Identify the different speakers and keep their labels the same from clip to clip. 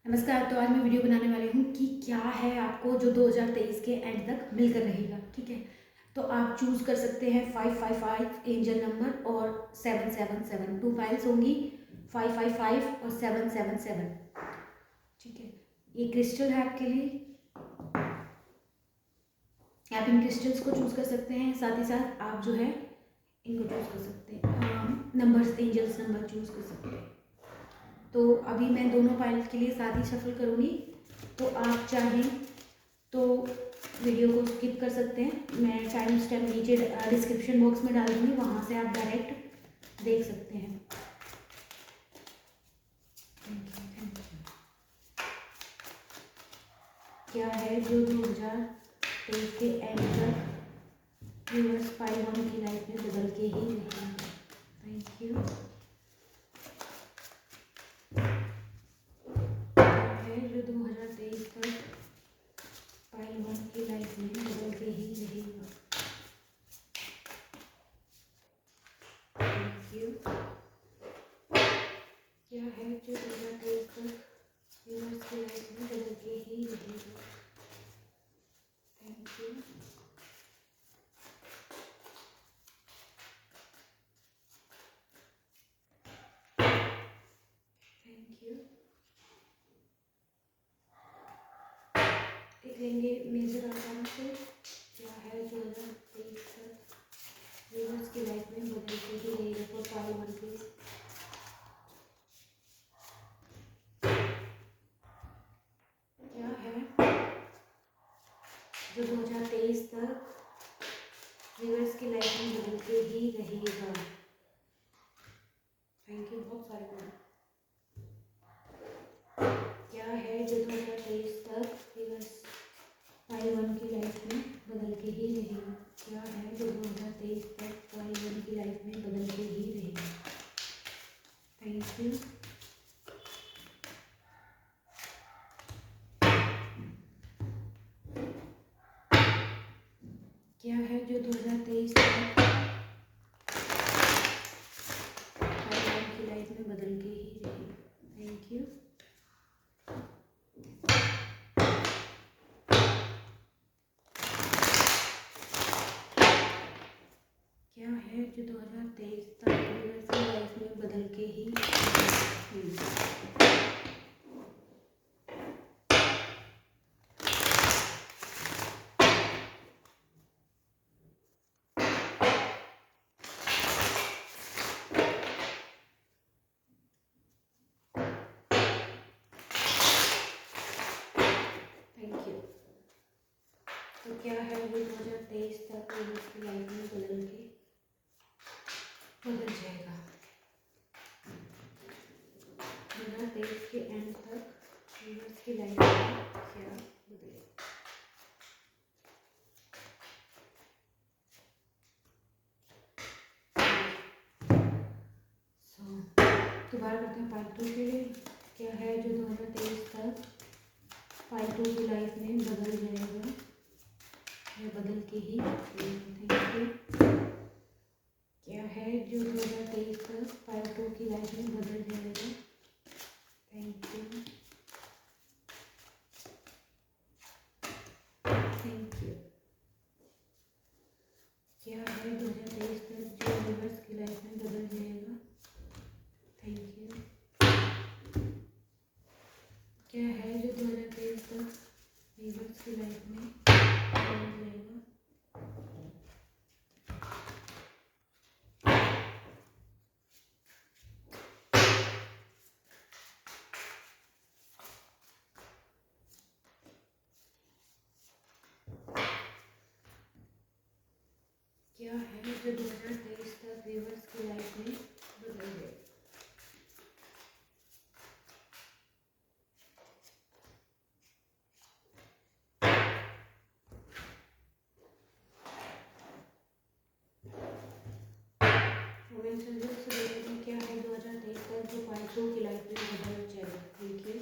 Speaker 1: नमस्कार। तो आज मैं वीडियो बनाने वाली हूँ कि क्या है आपको जो 2023 के एंड तक मिलकर रहेगा। ठीक है, तो आप चूज़ कर सकते हैं 555 एंजल नंबर और 777। 2 फाइल्स होंगी, 555 और 777। ठीक है, ये क्रिस्टल है आपके लिए। आप इन क्रिस्टल्स को चूज़ कर सकते हैं, साथ ही साथ आप जो है इनको चूज़ कर सकते हैं, नंबर्स, एंजल्स नंबर चूज़ कर सकते हैं। तो अभी मैं दोनों फाइल्स के लिए साथ ही शफल करूँगी, तो आप चाहें तो वीडियो को स्किप कर सकते हैं। मैं टाइम स्टैम्प नीचे डिस्क्रिप्शन बॉक्स में डाल दूँगी, वहाँ से आप डायरेक्ट देख सकते हैं। क्या है जो 2023 के एंड तक व्यूअर्स पाई वन की लाइफ में बदल के ही रहेंगे। Thank you. क्या है जो 2023 तक पाई वन की लाइफ में बदल के ही रहेगा। Thank you. क्या है जो 2023 तक व्यूअर्स की लाइफ में बदल के ही रहेगा। Thank you. Thank you. देख लेंगे मेजर आसान से क्या है जो 2023 तक व्यूअर्स की लाइफ में बदल के ही रहेगा फॉर पाई वन प्लीज। क्या है जो 2023 तक व्यूअर्स की लाइफ में बदल के ही रहेगा। थैंक यू, बहुत सारे लोग। क्या है जो 2023 तक व्यूअर्स पाई वन की लाइफ में बदल के ही रहेगा। क्या है जो 2023 तक पाई वन की लाइफ में बदल के ही रहेगा। Thank you. क्या है जो 2023 तक पाई वन की लाइफ में बदल के ही रहेगा। Thank you. क्या है जो 2023 तक व्यूअर्स की लाइफ में बदल के ही रहेगा। Thank you. तो क्या है जो 2023 तक व्यूअर्स की लाइफ में बदल जाएगा। 2023 के एंड तक व्यूअर्स की लाइफ में क्या बदलेगा। दोबारा करते हैं पार्ट 2 के लिए। क्या है जो 2023 तक पार्ट 2 की लाइफ में बदल जाएगा या बदल के ही रहेगा। Thank you. क्या है जो 2023 तक पार्ट 2 की लाइफ में बदल जाएगा। Thank you. Thank you. क्या है 2023 तक जो व्यूअर्स की लाइफ में बदल जाएगा। Thank you. क्या है जो 2023 तक व्यूअर्स की लाइफ में बदल जाएगा। क्या है जो 2023 तक व्यूअर्स की लाइफ में बदल जाएगा। क्या है 2023 तक जो पार्ट 2 की लाइफ में बदल जाएगा। Thank you.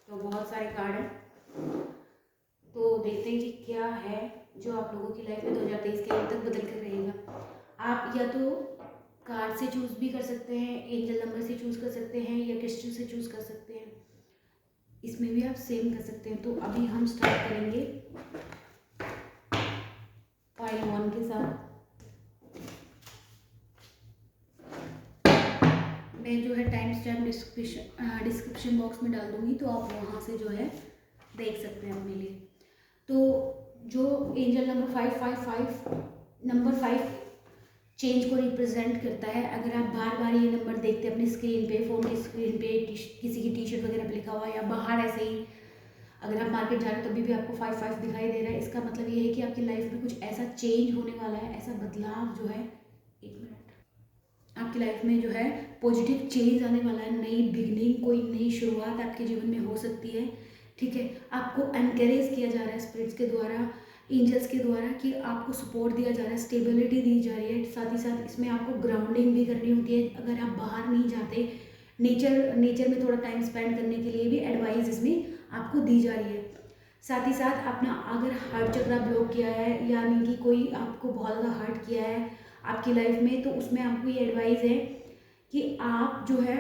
Speaker 1: तो बहुत सारे कार्ड हैं, तो देखते हैं कि क्या है जो आप लोगों की लाइफ में 2023 के अंत तक बदल कर रहेगा। आप या तो कार्ड से चूज़ भी कर सकते हैं, एंजल नंबर से चूज़ कर सकते हैं, या क्रिस्टल से चूज़ कर सकते हैं। इसमें भी आप सेम कर सकते हैं। तो अभी हम स्टार्ट करेंगे पाइल 1 के साथ। मैं जो है टाइम स्टैम्प डिस्क्रिप्शन बॉक्स में डाल दूँगी, तो आप वहाँ से जो है देख सकते हैं अपने लिए। तो जो एंजल नंबर 555 नंबर 5 चेंज को रिप्रेजेंट करता है। अगर आप बार बार ये नंबर देखते हैं अपनी स्क्रीन पे, फ़ोन की स्क्रीन पे, किसी की टी शर्ट वगैरह पे लिखा हुआ, या बाहर ऐसे ही अगर आप मार्केट जा रहे हो तभी भी आपको 55 दिखाई दे रहा है, इसका मतलब ये है कि आपकी लाइफ में कुछ ऐसा चेंज होने वाला है, ऐसा बदलाव जो है, एक मिनट, आपकी लाइफ में जो है पॉजिटिव चेंज आने वाला है। नई बिगनिंग, कोई नई शुरुआत आपके जीवन में हो सकती है। ठीक है, आपको एनकरेज किया जा रहा है स्पिरिट्स के द्वारा, एंजल्स के द्वारा, कि आपको सपोर्ट दिया जा रहा है, स्टेबिलिटी दी जा रही है। साथ ही साथ इसमें आपको ग्राउंडिंग भी करनी होती है। अगर आप बाहर नहीं जाते, नेचर में थोड़ा टाइम स्पेंड करने के लिए भी एडवाइस इसमें आपको दी जा रही है। साथ ही साथ अपना अगर हार्ट चक्रा ब्लॉक किया है, यानी कि कोई आपको बहुत ज़्यादा हर्ट किया है आपकी लाइफ में, तो उसमें आपको ये एडवाइस है कि आप जो है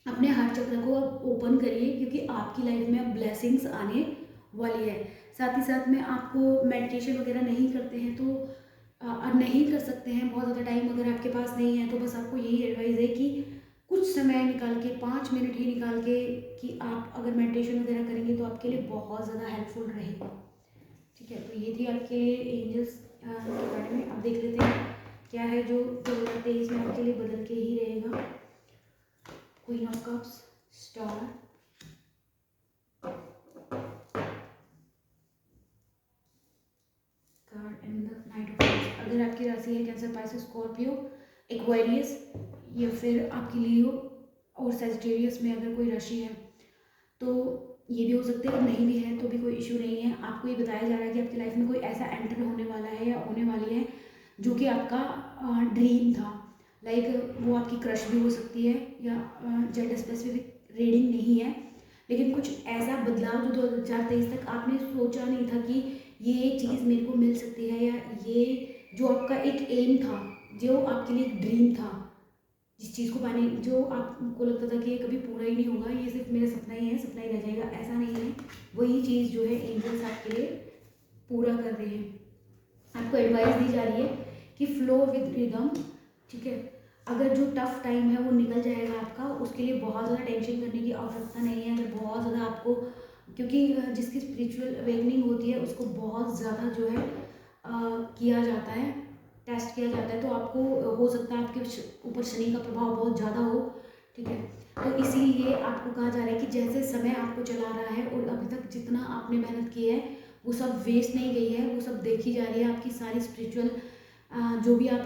Speaker 1: अपने हार्ट चक्र को अब ओपन करिए, क्योंकि आपकी लाइफ में अब ब्लेसिंग्स आने वाली है। साथ ही साथ में आपको मेडिटेशन वगैरह नहीं करते हैं तो नहीं कर सकते हैं, बहुत ज़्यादा टाइम अगर आपके पास नहीं है, तो बस आपको यही एडवाइस है कि कुछ समय निकाल के, 5 मिनट ही निकाल के, कि आप अगर मेडिटेशन वगैरह करेंगे तो आपके लिए बहुत ज़्यादा हेल्पफुल रहेगा। ठीक है, तो ये थी आपके एंजल्स के बारे में। अब देख लेते हैं क्या है जो 2023 में आपके लिए बदल के ही रहेगा। Queen of cups, star, card and the night of wands. अगर आपकी राशि है कैंसर, पाइसेस, स्कॉर्पियो, एक्वेरियस, या फिर आपकी लियो और सेजिटेरियस में अगर कोई राशि है तो ये भी हो सकता है, नहीं भी है तो भी कोई इशू नहीं है। आपको ये बताया जा रहा है कि आपकी लाइफ में कोई ऐसा एंटर होने वाला है या होने वाली है जो कि आपका ड्रीम था। लाइक वो आपकी क्रश भी हो सकती है, या जेंडर स्पेसिफिक रीडिंग नहीं है, लेकिन कुछ ऐसा बदलाव जो 2023 तक आपने सोचा नहीं था कि ये चीज़ मेरे को मिल सकती है, या ये जो आपका एक एम था, जो आपके लिए एक ड्रीम था, जिस चीज़ को पाने, जो आपको लगता था कि ये कभी पूरा ही नहीं होगा, ये सिर्फ मेरा सपना ही है, सपना ही रह जाएगा, ऐसा नहीं है। वही चीज़ जो है एंजल्स आपके लिए पूरा कर रहे हैं। आपको एडवाइस दी जा रही है कि फ्लो विद रिदम। ठीक है, अगर जो टफ टाइम है वो निकल जाएगा आपका, उसके लिए बहुत ज़्यादा टेंशन करने की आवश्यकता नहीं है। अगर बहुत ज़्यादा आपको, क्योंकि जिसकी स्पिरिचुअल अवेकनिंग होती है उसको बहुत ज़्यादा जो है किया जाता है, टेस्ट किया जाता है, तो आपको हो सकता है आपके ऊपर शनि का प्रभाव बहुत ज़्यादा हो। ठीक है, तो इसीलिए आपको कहा जा रहा है कि जैसे समय आपको चला रहा है और अभी तक जितना आपने मेहनत की है वो सब वेस्ट नहीं गई है, वो सब देखी जा रही है। आपकी सारी स्पिरिचुअल जो भी आप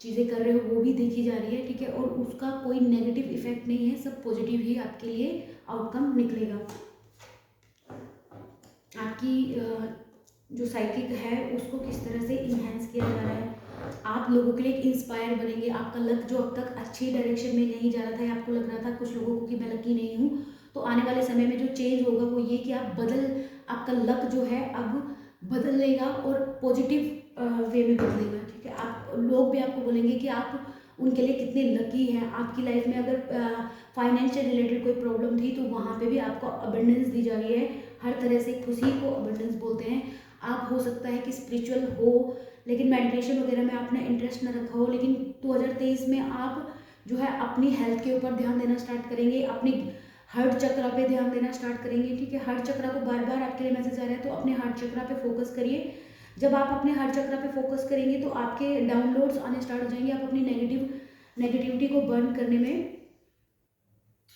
Speaker 1: चीज़ें कर रहे हो वो भी देखी जा रही है। ठीक है, और उसका कोई नेगेटिव इफेक्ट नहीं है, सब पॉजिटिव ही आपके लिए आउटकम निकलेगा। आपकी जो साइकिक है उसको किस तरह से इन्हेंस किया जा रहा है, आप लोगों के लिए एक इंस्पायर बनेंगे। आपका लक जो अब तक अच्छी डायरेक्शन में नहीं जा रहा था, आपको लग रहा था कुछ लोगों को कि मैं लकी नहीं हूँ, तो आने वाले समय में जो चेंज होगा वो ये कि आपका लक जो है अब बदलेगा और पॉजिटिव वे में बदलेगा। ठीक है, आप लोग भी आपको बोलेंगे कि आप उनके लिए कितने लकी हैं। आपकी लाइफ में अगर फाइनेंशियल रिलेटेड कोई प्रॉब्लम थी तो वहाँ पे भी आपको अबंडेंस दी जा रही है, हर तरह से खुशी को अबंडेंस बोलते हैं। आप हो सकता है कि स्पिरिचुअल हो लेकिन मेडिटेशन वगैरह में आपने इंटरेस्ट न रखा हो, लेकिन 2023 में आप जो है अपनी हेल्थ के ऊपर ध्यान देना स्टार्ट करेंगे, अपनी हार्ट चक्रा पे ध्यान देना स्टार्ट करेंगे। ठीक है, हार्ट चक्रा को बार बार आपके लिए मैसेज आ रहा है, तो अपने हार्ट चक्रा पे फोकस करिए। जब आप अपने हार्ट चक्रा पे फोकस करेंगे तो आपके डाउनलोड्स आने स्टार्ट हो जाएंगे, आप अपनी नेगेटिविटी को बर्न करने में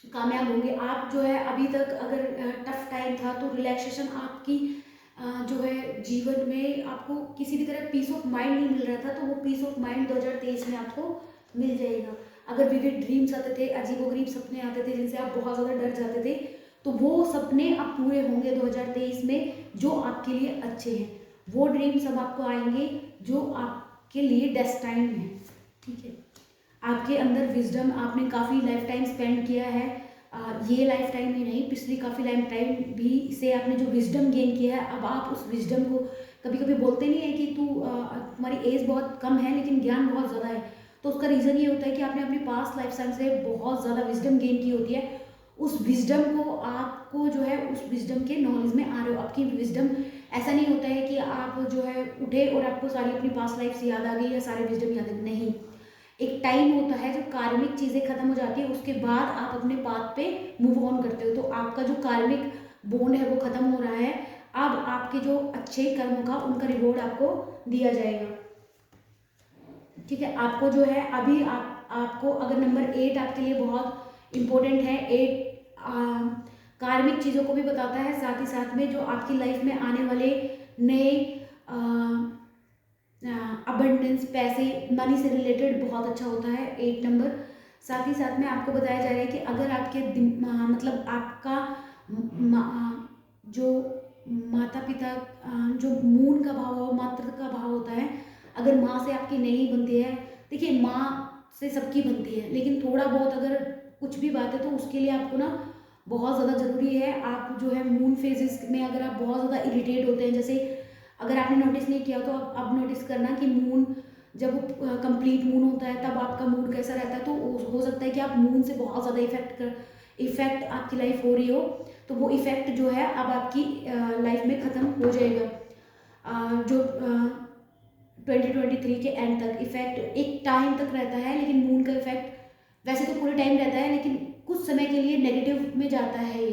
Speaker 1: कामयाब होंगे। आप जो है अभी तक अगर टफ टाइम था तो रिलैक्सेशन आपकी जो है जीवन में आपको किसी भी तरह पीस ऑफ माइंड नहीं मिल रहा था, तो वो पीस ऑफ माइंड 2023 में आपको मिल जाएगा। अगर विविड ड्रीम्स आते थे, अजीबोगरीब सपने आते थे जिनसे आप बहुत ज़्यादा डर जाते थे, तो वो सपने अब पूरे होंगे 2023 में, जो आपके लिए अच्छे हैं। वो ड्रीम्स अब आपको आएंगे जो आपके लिए डेस्टाइन्ड हैं। ठीक है, आपके अंदर विजडम, आपने काफ़ी लाइफ टाइम स्पेंड किया है ये लाइफ टाइम ही नहीं, पिछली काफ़ी लाइफ टाइम भी से आपने जो विजडम गेन किया है, अब आप उस विजडम को, कभी कभी बोलते नहीं है कि तुम्हारी एज बहुत कम है लेकिन ज्ञान बहुत ज़्यादा है, तो उसका रीज़न ये होता है कि आपने अपनी पास्ट लाइफ टाइम से बहुत ज़्यादा विजडम गेन की होती है। उस विजडम को आपको जो है उस विजडम के नॉलेज में आ रहे हो। आपकी विजडम, ऐसा नहीं होता है कि आप जो है उठे और आपको सारी अपनी पास्ट लाइफ से याद आ गई या सारे विजडम याद आ गई, नहीं। एक टाइम होता है जब कार्मिक चीज़ें खत्म हो जाती है, उसके बाद आप अपने पाथ पे मूव ऑन करते हो। तो आपका जो कार्मिक बॉन्ड है वो खत्म हो रहा है। अब आपके जो अच्छे कर्मों का उनका रिवॉर्ड आपको दिया जाएगा। ठीक है, आपको जो है अभी आपको अगर नंबर 8 आपके लिए बहुत इम्पोर्टेंट है। 8 कार्मिक चीज़ों को भी बताता है, साथ ही साथ में जो आपकी लाइफ में आने वाले नए अबंडेंस, पैसे, मनी से रिलेटेड बहुत अच्छा होता है 8 नंबर। साथ ही साथ में आपको बताया जा रहा है कि अगर आपके मतलब आपका जो माता पिता, जो मून का भाव हो, मातृ का भाव होता है, अगर माँ से आपकी नहीं बनती है, देखिए माँ से सबकी बनती है, लेकिन थोड़ा बहुत अगर कुछ भी बात है तो उसके लिए आपको ना बहुत ज़्यादा ज़रूरी है। आप जो है मून फेजेस में अगर आप बहुत ज़्यादा इरिटेट होते हैं, जैसे अगर आपने नोटिस नहीं किया तो अब नोटिस करना कि मून जब कंप्लीट मून होता है तब आपका मूड कैसा रहता है। तो हो सकता है कि आप मून से बहुत ज़्यादा इफेक्ट आपकी लाइफ हो रही हो, तो वो इफेक्ट जो है अब आपकी लाइफ में ख़त्म हो जाएगा। जो 2023 के एंड तक इफेक्ट एक टाइम तक रहता है, लेकिन मून का इफेक्ट वैसे तो पूरे टाइम रहता है, लेकिन कुछ समय के लिए नेगेटिव में जाता है ये।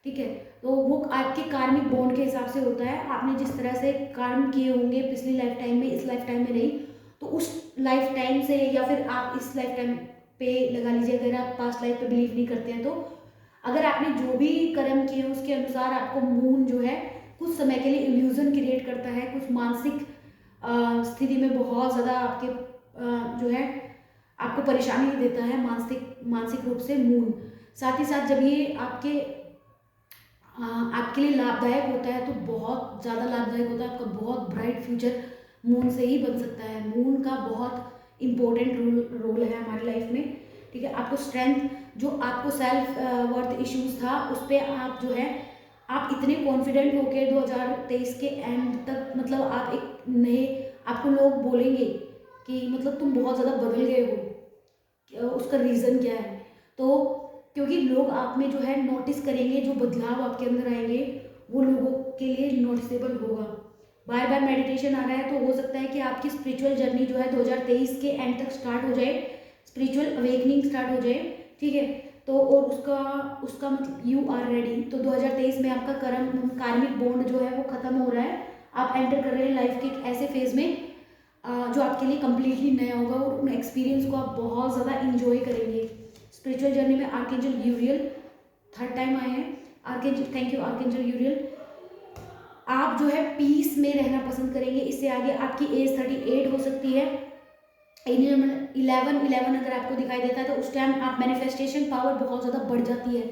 Speaker 1: ठीक है, तो वो आपके कार्मिक बॉन्ड के हिसाब से होता है। आपने जिस तरह से कर्म किए होंगे पिछली लाइफ टाइम में, इस लाइफ टाइम में नहीं, तो उस लाइफ टाइम से, या फिर आप इस लाइफ टाइम पे लगा लीजिए, अगर आप पास्ट लाइफ पे बिलीव नहीं करते हैं तो अगर आपने जो भी कर्म किए उसके अनुसार आपको मून जो है कुछ समय के लिए इल्यूजन क्रिएट करता है, कुछ मानसिक स्थिति में बहुत ज़्यादा आपके जो है आपको परेशानी देता है मानसिक रूप से मून। साथ ही साथ जब ये आपके लिए लाभदायक होता है तो बहुत ज़्यादा लाभदायक होता है, आपका बहुत ब्राइट फ्यूचर मून से ही बन सकता है। मून का बहुत इम्पोर्टेंट रोल है हमारी लाइफ में। ठीक है, आपको स्ट्रेंथ, जो आपको सेल्फ वर्थ इश्यूज था उस पर आप जो है आप इतने कॉन्फिडेंट होके 2023 के एंड तक, मतलब आप एक नए, आपको लोग बोलेंगे कि मतलब तुम बहुत ज़्यादा बदल गए हो, उसका रीज़न क्या है। तो क्योंकि लोग आप में जो है नोटिस करेंगे, जो बदलाव आपके अंदर आएंगे वो लोगों के लिए नोटिसेबल होगा। बार बार मेडिटेशन आ रहा है तो हो सकता है कि आपकी स्पिरिचुअल जर्नी जो है 2023 के एंड तक स्टार्ट हो जाए, स्पिरिचुअल अवेकनिंग स्टार्ट हो जाए। ठीक है, तो और उसका मतलब यू आर रेडी। तो 2023 में आपका कार्मिक बॉन्ड जो है वो खत्म हो रहा है, आप एंटर कर रहे हैं लाइफ के एक ऐसे फेज में जो आपके लिए कम्प्लीटली नया होगा और उन एक्सपीरियंस को आप बहुत ज़्यादा इंजॉय करेंगे। स्पिरिचुअल जर्नी में आर्कएंजल यूरियल 3rd टाइम आए हैं। Archangel, thank you archangel यूरियल। आप जो है पीस में रहना पसंद करेंगे। इससे आगे आपकी एज 38 हो सकती है। 11 अगर आपको दिखाई देता है तो उस टाइम आप मैनिफेस्टेशन पावर बहुत ज़्यादा बढ़ जाती है।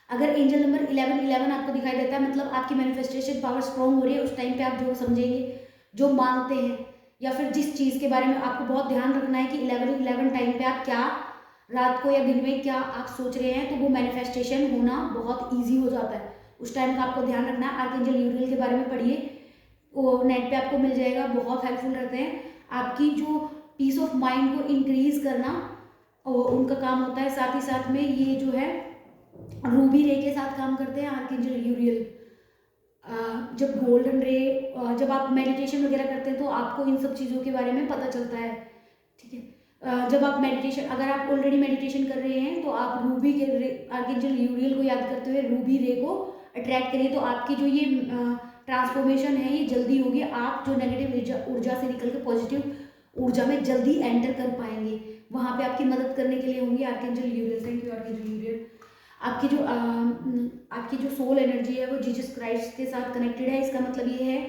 Speaker 1: अगर एंजल नंबर 11 आपको दिखाई देता है मतलब आपकी मैनिफेस्टेशन पावर स्ट्रॉन्ग हो रही है। उस टाइम पे आप जो समझेंगे, जो मांगते हैं, या फिर जिस चीज़ के बारे में आपको बहुत ध्यान रखना है कि 11 टाइम पे आप क्या, रात को या दिन में क्या आप सोच रहे हैं, तो वो मैनिफेस्टेशन होना बहुत ईजी हो जाता है। उस टाइम का आपको ध्यान रखना है। आर्कएंजल यूरियल के बारे में पढ़िए, वो नेट पे आपको मिल जाएगा, बहुत हेल्पफुल रहते हैं। आपकी जो पीस ऑफ माइंड को इंक्रीज करना उनका काम होता है। साथ ही साथ में ये जो है रूबी रे के साथ काम करते हैं आर्कएंजल यूरियल। जब गोल्डन रे, जब आप मेडिटेशन वगैरह करते हैं तो आपको इन सब चीज़ों के बारे में पता चलता है। ठीक है, जब आप मेडिटेशन, अगर आप ऑलरेडी मेडिटेशन कर रहे हैं तो आप रूबी के रे, आर्कएंजल यूरियल को याद करते हुए रूबी रे को अट्रैक्ट करिए, तो आपकी जो ये ट्रांसफॉर्मेशन है ये जल्दी होगी। आप जो नेगेटिव ऊर्जा से निकल के पॉजिटिव ऊर्जा में जल्दी एंटर कर पाएंगे। वहाँ पे आपकी मदद करने के लिए होंगे archangel Uriel. Thank you archangel Uriel. आपकी जो सोल एनर्जी है वो जीसस क्राइस्ट के साथ कनेक्टेड है। इसका मतलब ये है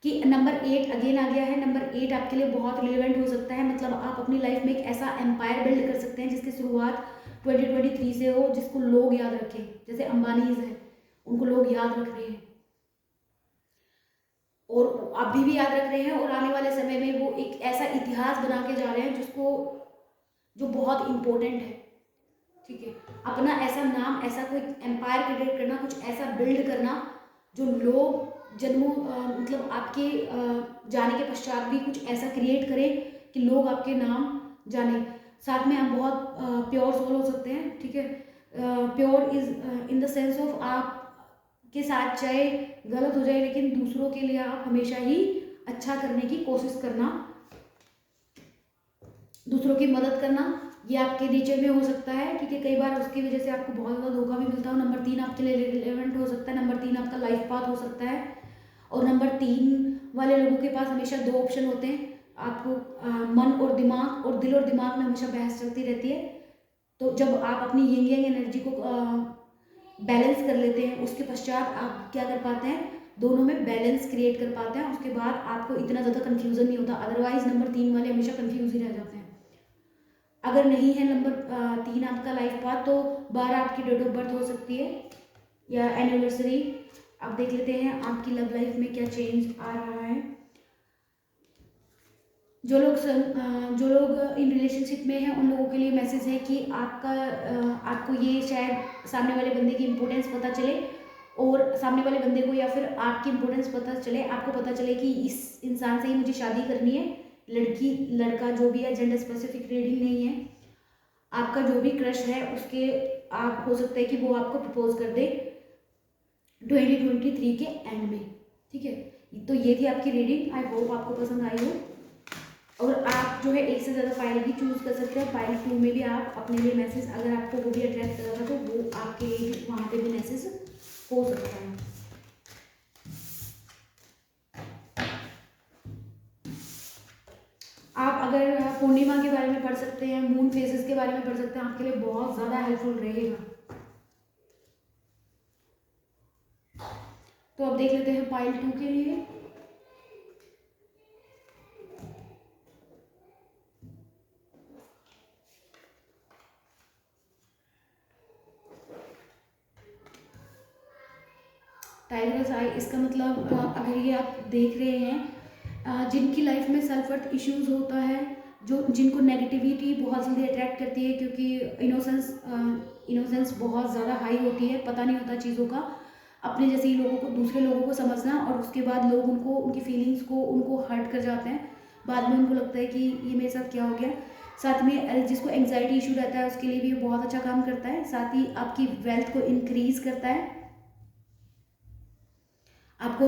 Speaker 1: कि नंबर 8 अगेन आ गया है। नंबर 8 आपके लिए बहुत रिलेवेंट हो सकता है, मतलब आप अपनी लाइफ में एक ऐसा एम्पायर बिल्ड कर सकते हैं जिसकी शुरुआत 2023 से हो, जिसको लोग याद रखें। जैसे अंबानीज हैं, उनको लोग याद रख रहे हैं और अभी भी याद रख रहे हैं, और आने वाले समय में वो एक ऐसा इतिहास बना के जा रहे हैं जो बहुत इम्पोर्टेंट है। ठीक है, अपना ऐसा नाम, ऐसा कोई एम्पायर क्रिएट करना, कुछ ऐसा बिल्ड करना जो लोग जन्मों मतलब आपके जाने के पश्चात भी कुछ ऐसा क्रिएट करें कि लोग आपके नाम जाने। साथ में आप बहुत प्योर सोल हो सकते हैं, ठीक है। Pure is in the sense of आप के साथ चाहे गलत हो जाए लेकिन दूसरों के लिए आप हमेशा ही अच्छा करने की कोशिश करना, दूसरों की मदद करना, ये आपके नेचर में हो सकता है, ठीक है। कई बार उसकी वजह से आपको बहुत ज़्यादा धोखा भी मिलता है। नंबर 3 आपके लिए रिलेवेंट हो सकता है, नंबर 3 आपका लाइफ पाथ हो सकता है। और नंबर 3 वाले लोगों के पास हमेशा 2 ऑप्शन होते हैं। आपको मन और दिमाग और दिल और दिमाग में हमेशा बहस चलती रहती है। तो जब आप अपनी यिंग yang एनर्जी को बैलेंस कर लेते हैं, उसके पश्चात आप क्या कर पाते हैं, दोनों में बैलेंस क्रिएट कर पाते हैं। उसके बाद आपको इतना ज़्यादा कन्फ्यूज़न नहीं होता। अदरवाइज नंबर 3 वाले हमेशा कन्फ्यूज ही रह जाते हैं। अगर नहीं है नंबर 3 आपका लाइफ पाथ, तो 12 आपकी डेट ऑफ बर्थ हो सकती है या एनिवर्सरी। अब देख लेते हैं आपकी लव लाइफ में क्या चेंज आ रहा है। जो लोग इन रिलेशनशिप में हैं उन लोगों के लिए मैसेज है कि आपको ये शायद सामने वाले बंदे की इम्पोर्टेंस पता चले, और सामने वाले बंदे को या फिर आपकी इम्पोर्टेंस पता चले, आपको पता चले कि इस इंसान से ही मुझे शादी करनी है। लड़की लड़का जो भी है, जेंडर स्पेसिफिक रीडिंग नहीं है। आपका जो भी क्रश है उसके आप हो सकता है कि वो आपको प्रपोज कर दे 2023 के एंड में, ठीक है। तो ये थी आपकी रीडिंग। आई होप आपको पसंद आई हो। और आप जो है एक से ज़्यादा फाइल भी चूज़ कर सकते हैं। फाइल 2 में भी आप अपने लिए मैसेज, अगर आपको वो भी अट्रैक्ट कर रहा था तो वो आपके लिए वहाँ पे भी मैसेज हो सकता है। आप अगर पूर्णिमा के बारे में पढ़ सकते हैं, मून फेजेस के बारे में पढ़ सकते हैं, आपके लिए बहुत ज़्यादा हेल्पफुल रहेगा। तो अब देख लेते हैं फाइल 2 के लिए। टाइगर्स आई, इसका मतलब अगर ये आप देख रहे हैं जिनकी लाइफ में सेल्फ वर्थ इश्यूज होता है, जो जिनको नेगेटिविटी बहुत जल्दी अट्रैक्ट करती है, क्योंकि इनोसेंस बहुत ज़्यादा हाई होती है, पता नहीं होता चीज़ों का। अपने जैसे ही लोगों को, दूसरे लोगों को समझना, और उसके बाद लोग उनको, उनकी फीलिंग्स को, उनको हर्ट कर जाते हैं। बाद में उनको लगता है कि ये मेरे साथ क्या हो गया। साथ में जिसको एंग्जाइटी इशू रहता है उसके लिए भी ये बहुत अच्छा काम करता है। साथ ही आपकी वेल्थ को इंक्रीज करता है। आपको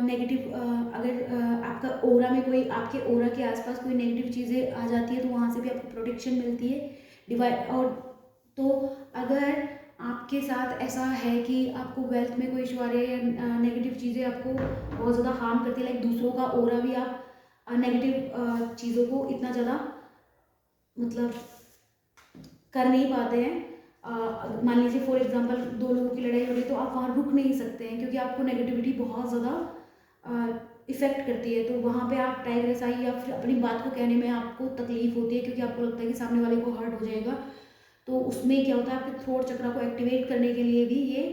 Speaker 1: नेगेटिव अगर आपका ओरा में कोई, आपके ओरा के आसपास कोई नेगेटिव चीज़ें आ जाती है तो वहाँ से भी आपको प्रोटेक्शन मिलती है। डिवाइड और तो अगर आपके साथ ऐसा है कि आपको वेल्थ में कोई इशू आ रहा है या नेगेटिव चीज़ें आपको बहुत ज़्यादा हार्म करती है, लाइक दूसरों का ओरा भी आप नेगेटिव चीज़ों को इतना ज़्यादा मतलब कर नहीं पाते हैं। मान लीजिए फॉर एग्जांपल 2 लोगों की लड़ाई हो रही है तो आप वहाँ रुक नहीं सकते हैं, क्योंकि आपको नेगेटिविटी बहुत ज़्यादा इफेक्ट करती है। तो वहाँ पे आप टाइग्रेस आई या फिर अपनी बात को कहने में आपको तकलीफ होती है, क्योंकि आपको लगता है कि सामने वाले को हर्ट हो जाएगा। तो उसमें क्या होता है, आपके थ्रोट चक्रा को एक्टिवेट करने के लिए भी ये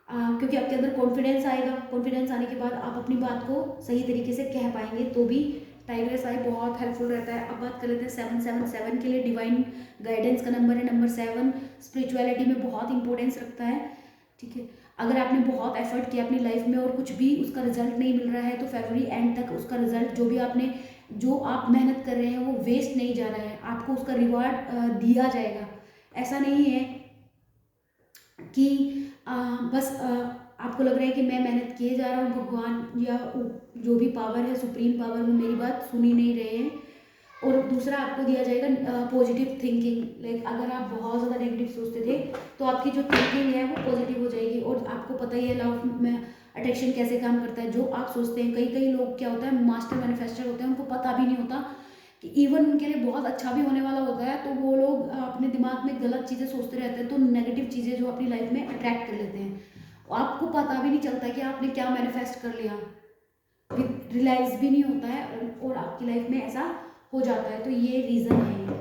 Speaker 1: क्योंकि आपके अंदर कॉन्फिडेंस आएगा, कॉन्फिडेंस आने के बाद आप अपनी बात को सही तरीके से कह पाएंगे, तो भी टाइग्रेस आई बहुत हेल्पफुल रहता है। अब बात कर लेते हैं 777 के लिए। डिवाइन गाइडेंस का नंबर है नंबर 7, स्पिरिचुअलिटी में बहुत इंपॉर्टेंस रखता है, ठीक है। अगर आपने बहुत एफर्ट किया अपनी लाइफ में और कुछ भी उसका रिजल्ट नहीं मिल रहा है, तो फरवरी एंड तक उसका रिजल्ट, जो आप मेहनत कर रहे हैं वो वेस्ट नहीं जा रहा है, आपको उसका रिवार्ड दिया जाएगा। ऐसा नहीं है कि बस आपको लग रहा है कि मैं मेहनत किए जा रहा हूँ, भगवान या जो भी पावर है, सुप्रीम पावर, वो मेरी बात सुन ही नहीं रहे हैं। और दूसरा आपको दिया जाएगा पॉजिटिव थिंकिंग। लाइक अगर आप बहुत ज़्यादा नेगेटिव सोचते थे तो आपकी जो थिंकिंग है वो पॉजिटिव हो जाएगी। और आपको पता ही है लॉ ऑफ अट्रैक्शन कैसे काम करता है। जो आप सोचते हैं, कई लोग क्या होता है, मास्टर मैनिफेस्टर होते हैं, उनको पता भी नहीं होता कि इवन उनके लिए बहुत अच्छा भी होने वाला होता है, तो वो लोग अपने दिमाग में गलत चीज़ें सोचते रहते हैं, तो नेगेटिव चीज़ें जो अपनी लाइफ में अट्रैक्ट कर लेते हैं। आपको पता भी नहीं चलता कि आपने क्या मैनिफेस्ट कर लिया, रियलाइज भी नहीं होता है, और आपकी लाइफ में ऐसा हो जाता है। तो ये रीज़न है।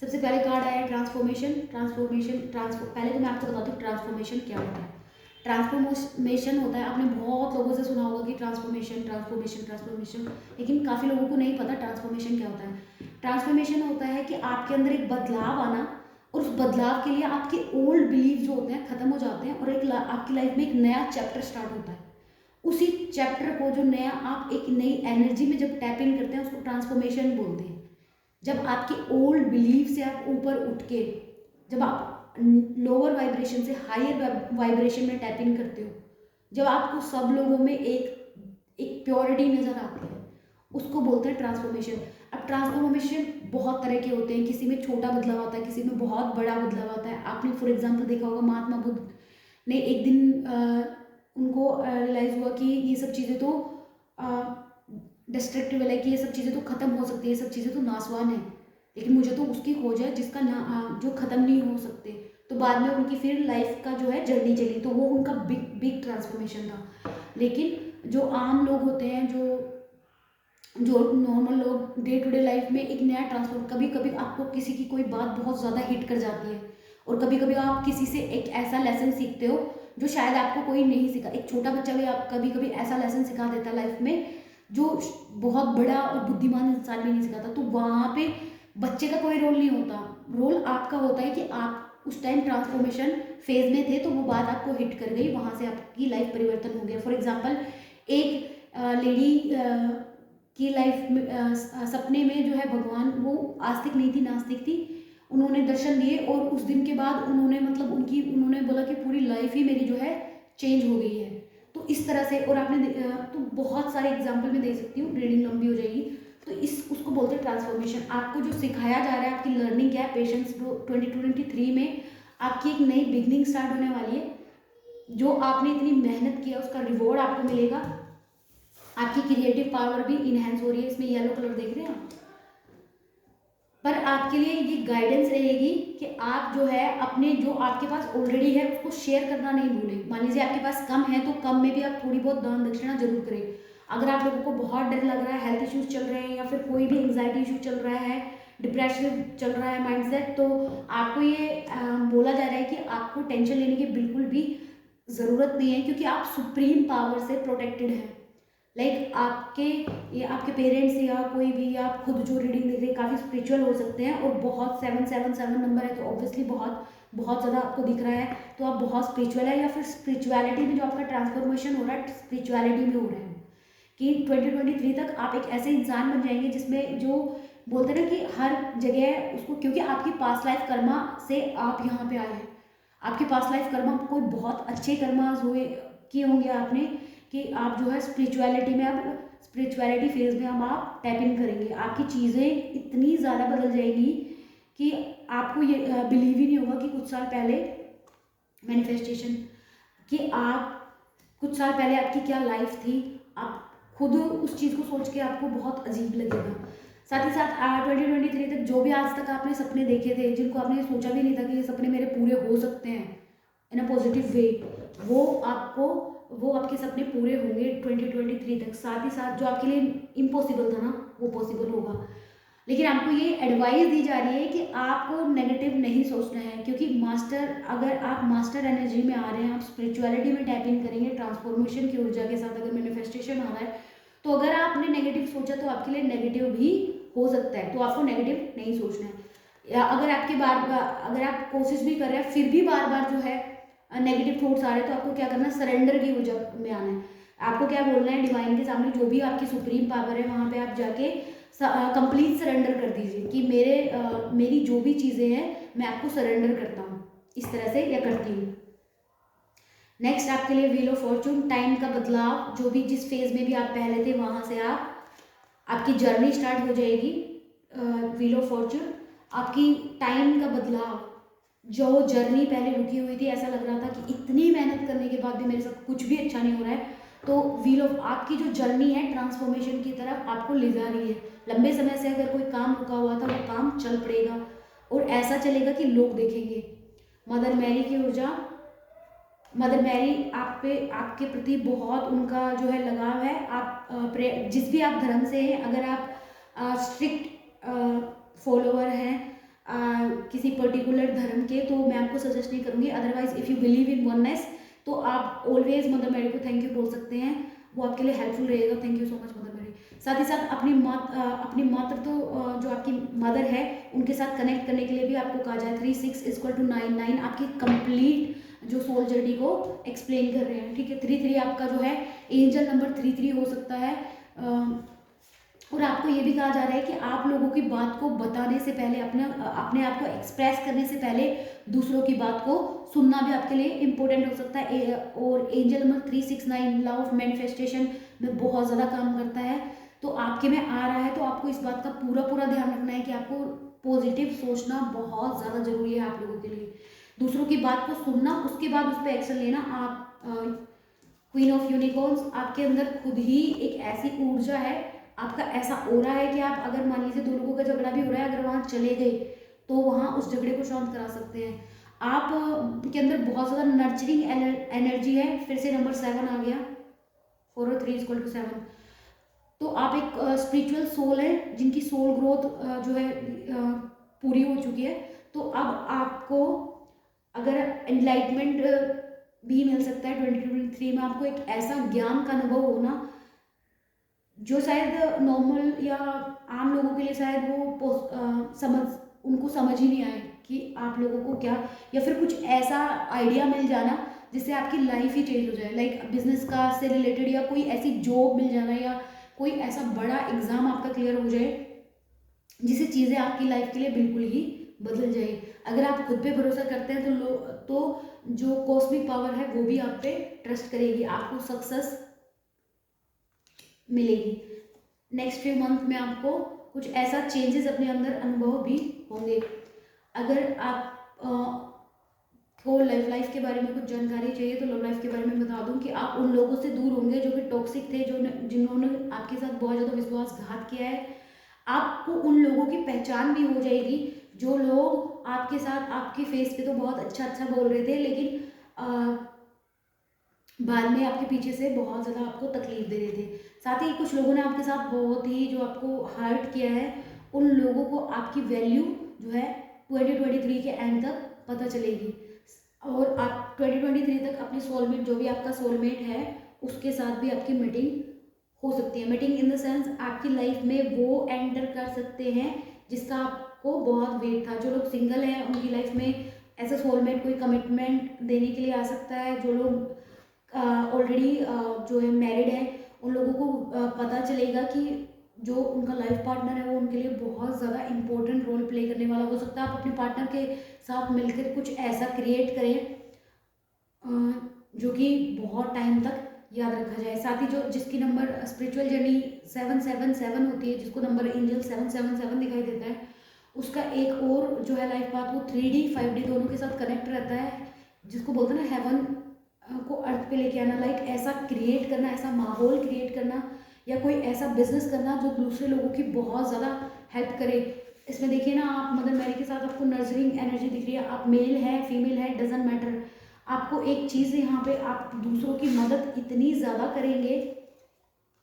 Speaker 1: सबसे पहले कार्ड आया ट्रांसफॉर्मेशन। पहले तो मैं आपको बताती हूँ ट्रांसफॉर्मेशन क्या होता है। ट्रांसफॉर्मेशन होता है, आपने बहुत लोगों से सुना होगा कि ट्रांसफॉर्मेशन, लेकिन काफ़ी लोगों को नहीं पता ट्रांसफॉर्मेशन क्या होता है। ट्रांसफॉर्मेशन होता है कि आपके अंदर एक बदलाव आना, और उस बदलाव के लिए आपके ओल्ड बिलीव जो होते हैं ख़त्म हो जाते हैं और आपकी लाइफ में एक नया चैप्टर स्टार्ट होता है। उसी चैप्टर को जो नया आप एक नई एनर्जी में जब टैप इन करते हैं उसको ट्रांसफॉर्मेशन बोलते हैं। जब आपके ओल्ड बिलीफ से आप ऊपर उठ के जब आप लोअर वाइब्रेशन से हायर वाइब्रेशन में टैप इन करते हो, जब आपको सब लोगों में एक प्योरिटी नज़र आती है, उसको बोलते हैं ट्रांसफॉर्मेशन। अब ट्रांसफॉर्मेशन बहुत तरह के होते हैं, किसी में छोटा बदलाव आता है, किसी में बहुत बड़ा बदलाव आता है। आपने फॉर एग्जांपल देखा होगा महात्मा बुद्ध ने एक दिन उनको रियलाइज़ हुआ कि ये सब चीज़ें तो डिस्ट्रक्टिव है, कि ये सब चीज़ें तो ख़त्म हो सकती है, ये सब चीज़ें तो नासवान है, लेकिन मुझे तो उसकी खोज है जिसका जो ख़त्म नहीं हो सकते। तो बाद में उनकी फिर लाइफ का जो है जर्नी चली, तो वो उनका बिग ट्रांसफॉर्मेशन था। लेकिन जो आम लोग होते हैं, जो नॉर्मल लोग डे टू डे लाइफ में एक नया ट्रांसफॉर्म, कभी कभी आपको किसी की कोई बात बहुत ज़्यादा हिट कर जाती है और कभी कभी आप किसी से एक ऐसा लेसन सीखते हो जो शायद आपको कोई नहीं सिखा। एक छोटा बच्चा भी आप कभी कभी ऐसा लेसन सिखा देता है लाइफ में जो बहुत बड़ा और बुद्धिमान इंसान भी नहीं सिखाता। तो वहाँ पे बच्चे का कोई रोल नहीं होता, रोल आपका होता है कि आप उस टाइम ट्रांसफॉर्मेशन फेज में थे, तो वो बात आपको हिट कर गई, वहाँ से आपकी लाइफ परिवर्तन हो गया। फॉर एग्जाम्पल एक लेडी की लाइफ में सपने में जो है भगवान, वो आस्तिक नहीं थी, नास्तिक थी, उन्होंने दर्शन दिए और उस दिन के बाद उन्होंने मतलब उन्होंने बोला कि पूरी लाइफ ही मेरी जो है चेंज हो गई है। तो इस तरह से, और आपने तो बहुत सारे एग्जाम्पल मैं दे सकती हूँ, रीडिंग लंबी हो जाएगी। तो उसको बोलते हैं ट्रांसफॉर्मेशन। आपको जो सिखाया जा रहा है, आपकी लर्निंग क्या है, पेशेंस। 2023 में आपकी एक नई बिगनिंग स्टार्ट होने वाली है। जो आपने इतनी मेहनत किया उसका रिवॉर्ड आपको मिलेगा। आपकी क्रिएटिव पावर भी इनहेंस हो रही है, इसमें येलो कलर देख रहे हैं आप। पर आपके लिए ये गाइडेंस रहेगी कि आप जो है अपने जो आपके पास ऑलरेडी है उसको शेयर करना नहीं भूलें। मान लीजिए आपके पास कम है तो कम में भी आप थोड़ी बहुत दान दक्षिणा जरूर करें। अगर आप लोगों को बहुत डर लग रहा है, हेल्थ इश्यूज चल रहे हैं या फिर कोई भी एंग्जाइटी इशू चल रहा है, डिप्रेशन चल रहा है, माइंडसेट, तो आपको ये बोला जा रहा है कि आपको टेंशन लेने की बिल्कुल भी ज़रूरत नहीं है, क्योंकि आप सुप्रीम पावर से प्रोटेक्टेड हैं। लाइक आपके पेरेंट्स या कोई भी, आप खुद जो रीडिंग देख रहे हैं काफ़ी स्पिरिचुअल हो सकते हैं, और बहुत 777 नंबर है तो ऑब्वियसली बहुत ज़्यादा आपको दिख रहा है, तो आप बहुत स्पिरिचुअल है, या फिर स्पिरिचुअलिटी में जो आपका ट्रांसफॉर्मेशन हो रहा है स्पिरिचुअलिटी में हो रहा है कि 2023 तक आप एक ऐसे इंसान बन जाएंगे जिसमें जो बोलते हैं ना कि हर जगह उसको, क्योंकि आपकी पास्ट लाइफ कर्मा से आप यहाँ पे आए हैं। आपके पास्ट लाइफ कर्मा कोई बहुत अच्छे कर्मा किए होंगे आपने, कि आप जो है स्पिरिचुअलिटी में, अब स्पिरिचुअलिटी फेज में अब आप टैप इन करेंगे। आपकी चीज़ें इतनी ज़्यादा बदल जाएंगी कि आपको ये बिलीव ही नहीं होगा कि कुछ साल पहले मैनिफेस्टेशन, कि आप कुछ साल पहले आपकी क्या लाइफ थी। आप खुद उस चीज़ को सोच के आपको बहुत अजीब लगेगा। साथ ही साथ 2023 तक जो भी आज तक आपने सपने देखे थे, जिनको आपने सोचा भी नहीं था कि ये सपने मेरे पूरे हो सकते हैं इन अ पॉजिटिव वे, वो आपके सपने पूरे होंगे 2023 तक। साथ ही साथ जो आपके लिए इम्पॉसिबल था ना, वो पॉसिबल होगा। लेकिन आपको ये एडवाइस दी जा रही है कि आपको नेगेटिव नहीं सोचना है, क्योंकि अगर आप मास्टर एनर्जी में आ रहे हैं, आप स्पिरिचुअलिटी में टैप इन करेंगे ट्रांसफॉर्मेशन की ऊर्जा के साथ, अगर मैनिफेस्टेशन आ रहा है, तो अगर आपने नेगेटिव सोचा तो आपके लिए नेगेटिव भी हो सकता है, तो आपको नेगेटिव नहीं सोचना है। या अगर अगर आप कोशिश भी कर रहे हैं फिर भी बार बार जो है नेगेटिव थॉट्स आ रहे हैं, तो आपको क्या करना है, सरेंडर की ऊर्जा में आना है। आपको क्या बोलना है, डिवाइन के सामने जो भी आपकी सुप्रीम पावर है वहाँ पे आप जाके कंप्लीट सरेंडर कर दीजिए कि मेरी जो भी चीज़ें हैं मैं आपको सरेंडर करता हूँ, इस तरह से या करती हूँ। नेक्स्ट आपके लिए व्हील ऑफ फॉर्चून, टाइम का बदलाव, जो भी जिस फेज में भी आप पहले थे वहाँ से आपकी जर्नी स्टार्ट हो जाएगी। व्हील ऑफ फॉर्चून आपकी टाइम का बदलाव, जो जर्नी पहले रुकी हुई थी, ऐसा लग रहा था कि इतनी मेहनत करने के बाद भी मेरे साथ कुछ भी अच्छा नहीं हो रहा है, तो व्हील ऑफ आपकी जो जर्नी है ट्रांसफॉर्मेशन की तरफ आपको ले जा रही है। लंबे समय से अगर कोई काम रुका हुआ था वो काम चल पड़ेगा, और ऐसा चलेगा कि लोग देखेंगे। मदर मैरी की ऊर्जा, मदर मैरी आपके प्रति बहुत उनका जो है लगाव है। आप जिस भी आप धर्म से हैं, अगर आप स्ट्रिक्ट फॉलोअर हैं किसी पर्टिकुलर धर्म के, तो मैं आपको सजेस्ट नहीं करूँगी। Otherwise if you believe in oneness, तो आप ऑलवेज मदर मैरी को थैंक यू बोल सकते हैं, वो आपके लिए हेल्पफुल रहेगा। Thank you so much Mother Mary. साथ ही साथ अपनी मात्र तो जो आपकी मदर है उनके साथ कनेक्ट करने के लिए भी आपको कहा जाए 3 6 इक्वल टू 9 9 आपकी कंप्लीट जो सोल जर्नी को एक्सप्लेन कर रहे हैं, ठीक है। 3 3 आपका जो है एंजल नंबर 3 3 हो सकता है। और आपको ये भी कहा जा रहा है कि आप लोगों की बात को बताने से पहले, अपने आप को एक्सप्रेस करने से पहले दूसरों की बात को सुनना भी आपके लिए इम्पोर्टेंट हो सकता है। और angel number 369 law of manifestation में बहुत ज़्यादा काम करता है। तो आपके में आ रहा है तो आपको इस बात का पूरा ध्यान रखना है कि आपको पॉजिटिव सोचना बहुत ज़्यादा जरूरी है आप लोगों के लिए। दूसरों की बात को सुनना, उसके बाद उस पर एक्शन लेना। आप क्वीन ऑफ यूनिकॉर्न्स, आपके अंदर खुद ही एक ऐसी ऊर्जा है, आपका ऐसा ओरा है कि आप अगर मान लीजिए 2 लोगों का झगड़ा भी हो रहा है, अगर वहाँ चले गए तो वहाँ उस झगड़े को शांत करा सकते हैं। आप के अंदर बहुत ज़्यादा नर्चरिंग एनर्जी है। फिर से नंबर 7 आ गया, 4 और 3 इक्वल टू 7। तो आप एक स्पिरिचुअल सोल है जिनकी सोल ग्रोथ जो है पूरी हो चुकी है। तो अब आपको अगर एनलाइटमेंट भी मिल सकता है 2023 में, आपको एक ऐसा ज्ञान का अनुभव होना जो शायद नॉर्मल या आम लोगों के लिए शायद वो उनको समझ ही नहीं आए कि आप लोगों को क्या, या फिर कुछ ऐसा आइडिया मिल जाना जिससे आपकी लाइफ ही चेंज हो जाए। लाइक बिजनेस का से रिलेटेड, या कोई ऐसी जॉब मिल जाना, या कोई ऐसा बड़ा एग्जाम आपका क्लियर हो जाए जिससे चीज़ें आपकी लाइफ के लिए बिल्कुल ही बदल जाए। अगर आप खुद पे भरोसा करते हैं तो जो कॉस्मिक पावर है वो भी आप पे ट्रस्ट करेगी, आपको सक्सेस मिलेगी। नेक्स्ट फ्यू मंथ में आपको कुछ ऐसा चेंजेस अपने अंदर अनुभव भी होंगे। अगर आप को लव लाइफ के बारे में कुछ जानकारी चाहिए तो लव लाइफ के बारे में बता दूं कि आप उन लोगों से दूर होंगे जो कि टॉक्सिक थे, जिन्होंने आपके साथ बहुत ज़्यादा विश्वासघात किया है। आपको उन लोगों की पहचान भी हो जाएगी जो लोग आपके साथ आपके फेस पे तो बहुत अच्छा बोल रहे थे, लेकिन बाद में आपके पीछे से बहुत ज़्यादा आपको तकलीफ दे रहे थे। साथ ही कुछ लोगों ने आपके साथ बहुत ही जो आपको हर्ट किया है, उन लोगों को आपकी वैल्यू जो है 2023 के एंड तक पता चलेगी। और आप 2023 तक अपने सोलमेट, जो भी आपका सोलमेट है, उसके साथ भी आपकी मीटिंग हो सकती है। मीटिंग इन द सेंस आपकी लाइफ में वो एंटर कर सकते हैं जिसका आपको बहुत वेट था। जो लोग सिंगल हैं उनकी लाइफ में ऐसा सोलमेट कोई कमिटमेंट देने के लिए आ सकता है। जो लोग ऑलरेडी जो है मैरिड है, उन लोगों को पता चलेगा कि जो उनका लाइफ पार्टनर है वो उनके लिए बहुत ज़्यादा इंपॉर्टेंट रोल प्ले करने वाला हो सकता है। आप अपने पार्टनर के साथ मिलकर कुछ ऐसा क्रिएट करें जो कि बहुत टाइम तक याद रखा जाए। साथ ही जो जिसकी नंबर स्पिरिचुअल जर्नी 777 होती है, जिसको नंबर एंजल 777 दिखाई देता है, उसका एक और जो है लाइफ पाथ वो 3D 5D दोनों के साथ कनेक्ट रहता है, जिसको बोलते हैं ना हेवन को अर्थ पे लेके आना। लाइक ऐसा क्रिएट करना, ऐसा माहौल क्रिएट करना, या कोई ऐसा बिजनेस करना जो दूसरे लोगों की बहुत ज़्यादा हेल्प करे। इसमें देखिए ना, आप मदर मैरी के साथ आपको नर्चरिंग एनर्जी दिख रही है। आप मेल है फीमेल है डजेंट मैटर, आपको एक चीज़ यहाँ पे आप दूसरों की मदद इतनी ज़्यादा करेंगे,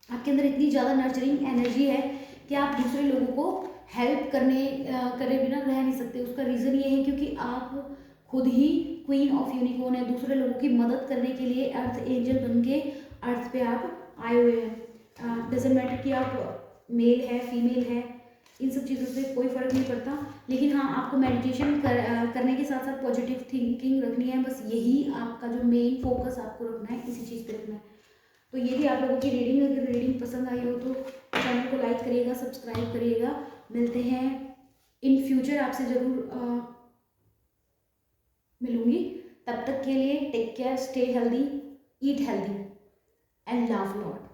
Speaker 1: आपके अंदर इतनी ज़्यादा नर्चरिंग एनर्जी है कि आप दूसरे लोगों को हेल्प करे बिना रह नहीं सकते। उसका रीज़न ये है क्योंकि आप खुद ही क्वीन ऑफ यूनिकॉर्न है। दूसरे लोगों की मदद करने के लिए अर्थ एंजल बन के अर्थ पे आप आए हुए हैं। डजेंट मैटर कि आप मेल है फीमेल है, इन सब चीज़ों से कोई फ़र्क नहीं पड़ता। लेकिन हाँ, आपको मेडिटेशन करने के साथ साथ पॉजिटिव थिंकिंग रखनी है। बस यही आपका जो मेन फोकस आपको रखना है, इसी चीज़ पे रखना है। तो ये भी आप लोगों की रीडिंग, अगर रीडिंग पसंद आई हो तो चैनल को लाइक करिएगा, सब्सक्राइब करिएगा। मिलते हैं इन फ्यूचर, आपसे ज़रूर मिलूंगी। तब तक के लिए take care, stay healthy, eat healthy and laugh lot.